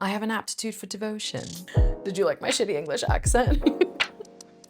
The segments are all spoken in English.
I have an aptitude for devotion. Did you like my shitty English accent?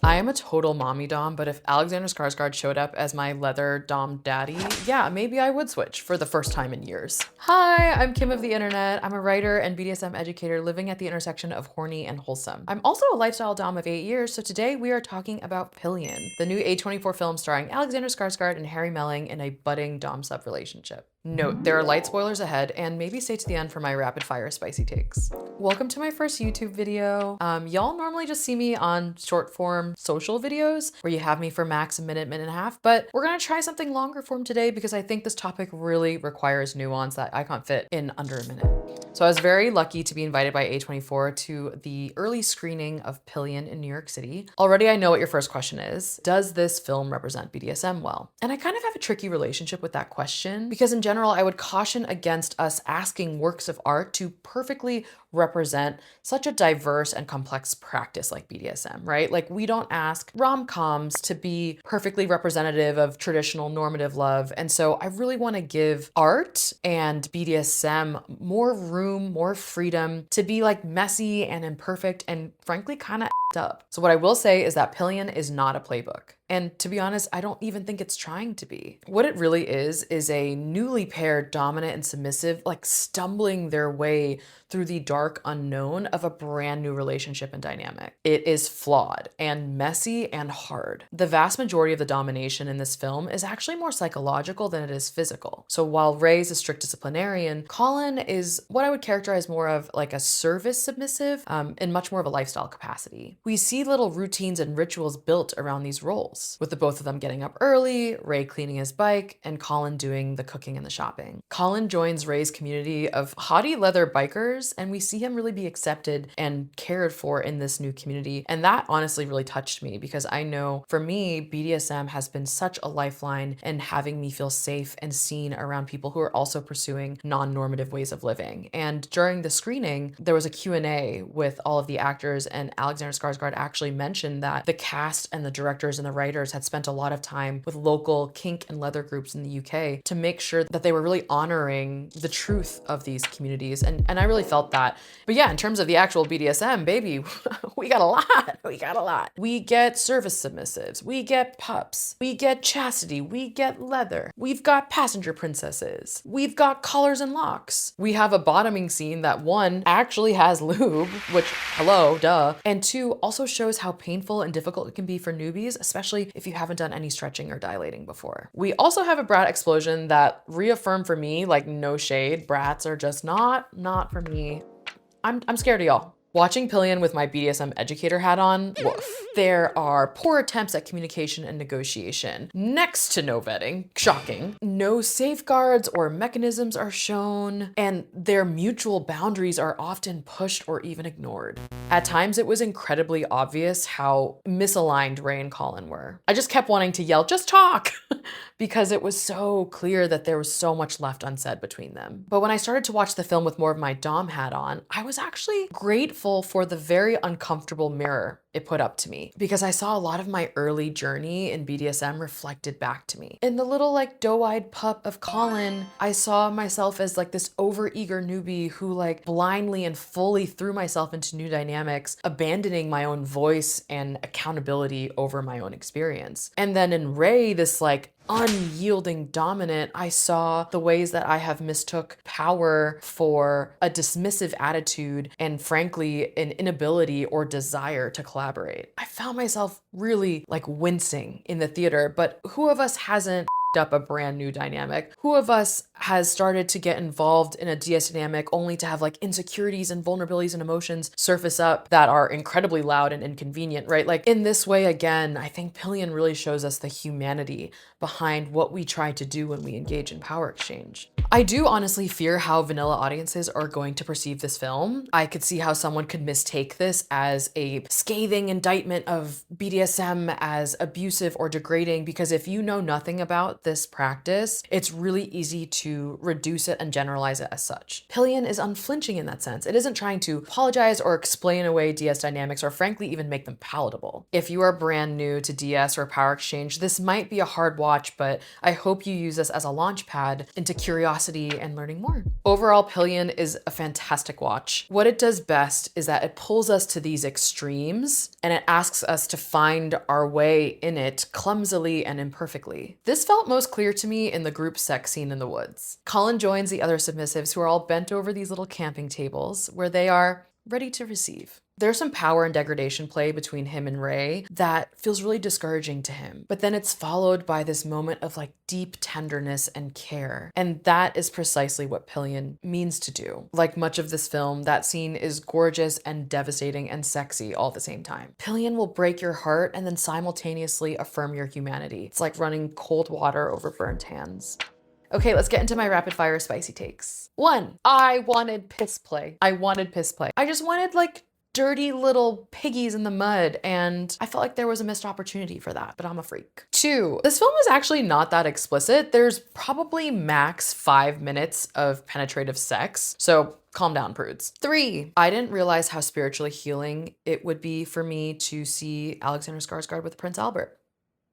I am a total mommy dom, but if Alexander Skarsgård showed up as my leather dom daddy, yeah, maybe I would switch for the first time in years. Hi, I'm Kim of the internet. I'm a writer and BDSM educator living at the intersection of horny and wholesome. I'm also a lifestyle dom of 8 years, so today we are talking about Pillion, the new A24 film starring Alexander Skarsgård and Harry Melling in a budding dom-sub relationship. Note, there are light spoilers ahead, and maybe stay to the end for my rapid fire spicy takes. Welcome to my first YouTube video. Y'all normally just see me on short form social videos where you have me for max a minute, minute and a half, but we're gonna try something longer form today because I think this topic really requires nuance that I can't fit in under a minute. So I was very lucky to be invited by A24 to the early screening of Pillion in New York City. Already I know what your first question is. Does this film represent BDSM well? And I kind of have a tricky relationship with that question because in general, I would caution against us asking works of art to perfectly represent such a diverse and complex practice like BDSM, right? Like we don't ask rom-coms to be perfectly representative of traditional normative love. And so I really want to give art and BDSM more room, more freedom to be like messy and imperfect and frankly kind of up. So what I will say is that Pillion is not a playbook. And to be honest, I don't even think it's trying to be. What it really is a newly paired dominant and submissive, like stumbling their way through the dark unknown of a brand new relationship and dynamic. It is flawed and messy and hard. The vast majority of the domination in this film is actually more psychological than it is physical. So while Ray's a strict disciplinarian, Colin is what I would characterize more of like a service submissive in much more of a lifestyle capacity. We see little routines and rituals built around these roles, with the both of them getting up early, Ray cleaning his bike, and Colin doing the cooking and the shopping. Colin joins Ray's community of haughty leather bikers, and we see him really be accepted and cared for in this new community. And that honestly really touched me because I know for me, BDSM has been such a lifeline in having me feel safe and seen around people who are also pursuing non-normative ways of living. And during the screening, there was a Q&A with all of the actors, and Alexander Skarsgård actually mentioned that the cast and the directors and the writers had spent a lot of time with local kink and leather groups in the UK to make sure that they were really honoring the truth of these communities. And I really felt that. But yeah, in terms of the actual BDSM, baby, we got a lot. We got a lot. We get service submissives. We get pups. We get chastity. We get leather. We've got passenger princesses. We've got collars and locks. We have a bottoming scene that one actually has lube, which, hello, duh. And two, also shows how painful and difficult it can be for newbies, especially if you haven't done any stretching or dilating before. We also have a brat explosion that reaffirmed for me, like no shade, brats are just not for me. I'm scared of y'all. Watching Pillion with my BDSM educator hat on, woof. There are poor attempts at communication and negotiation. Next to no vetting, shocking. No safeguards or mechanisms are shown, and their mutual boundaries are often pushed or even ignored. At times, it was incredibly obvious how misaligned Ray and Colin were. I just kept wanting to yell, just talk, because it was so clear that there was so much left unsaid between them. But when I started to watch the film with more of my dom hat on, I was actually grateful for the very uncomfortable mirror it put up to me because I saw a lot of my early journey in BDSM reflected back to me. In the little like doe-eyed pup of Colin, I saw myself as like this overeager newbie who like blindly and fully threw myself into new dynamics, abandoning my own voice and accountability over my own experience. And then in Ray, this like unyielding dominant, I saw the ways that I have mistook power for a dismissive attitude and frankly, an inability or desire to collaborate. I found myself really like wincing in the theater, but who of us hasn't up a brand new dynamic? Who of us has started to get involved in a DS dynamic only to have like insecurities and vulnerabilities and emotions surface up that are incredibly loud and inconvenient, right? Like in this way, again, I think Pillion really shows us the humanity behind what we try to do when we engage in power exchange. I do honestly fear how vanilla audiences are going to perceive this film. I could see how someone could mistake this as a scathing indictment of BDSM as abusive or degrading, because if you know nothing about this practice, it's really easy to reduce it and generalize it as such. Pillion is unflinching in that sense. It isn't trying to apologize or explain away DS dynamics or frankly even make them palatable. If you are brand new to DS or Power Exchange, this might be a hard watch, but I hope you use this as a launch pad into curiosity and learning more. Overall, Pillion is a fantastic watch. What it does best is that it pulls us to these extremes and it asks us to find our way in it clumsily and imperfectly. This felt most clear to me in the group sex scene in the woods. Colin joins the other submissives who are all bent over these little camping tables where they are ready to receive. There's some power and degradation play between him and Ray that feels really discouraging to him. But then it's followed by this moment of like deep tenderness and care. And that is precisely what Pillion means to do. Like much of this film, that scene is gorgeous and devastating and sexy all at the same time. Pillion will break your heart and then simultaneously affirm your humanity. It's like running cold water over burnt hands. Okay, let's get into my rapid fire spicy takes. 1, I wanted piss play. I wanted piss play. I just wanted like dirty little piggies in the mud, and I felt like there was a missed opportunity for that, but I'm a freak. 2, this film is actually not that explicit. There's probably max 5 minutes of penetrative sex, so calm down, prudes. 3, I didn't realize how spiritually healing it would be for me to see Alexander Skarsgård with Prince Albert.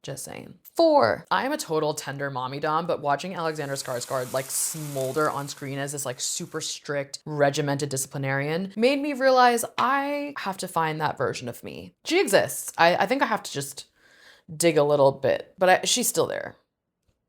Just saying. 4, I am a total tender mommy dom, but watching Alexander Skarsgård like smolder on screen as this like super strict, regimented disciplinarian made me realize I have to find that version of me. She exists. I think I have to just dig a little bit, but she's still there.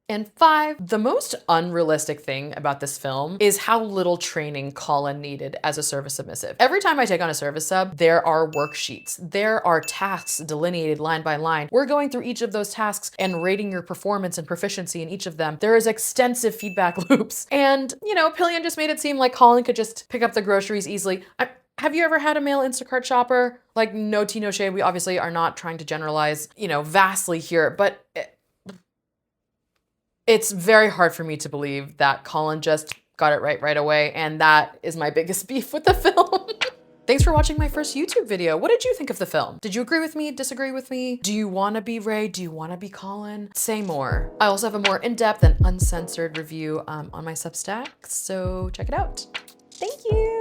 And 5, the most unrealistic thing about this film is how little training Colin needed as a service submissive. Every time I take on a service sub, there are worksheets. There are tasks delineated line by line. We're going through each of those tasks and rating your performance and proficiency in each of them. There is extensive feedback loops. And, you know, Pillion just made it seem like Colin could just pick up the groceries easily. Have you ever had a male Instacart shopper? Like, no tea, no shade. We obviously are not trying to generalize, you know, vastly here, but it's very hard for me to believe that Colin just got it right away, and that is my biggest beef with the film. Thanks for watching my first YouTube video. What did you think of the film? Did you agree with me, disagree with me? Do you want to be Ray? Do you want to be Colin? Say more. I also have a more in-depth and uncensored review on my Substack, so check it out. Thank you.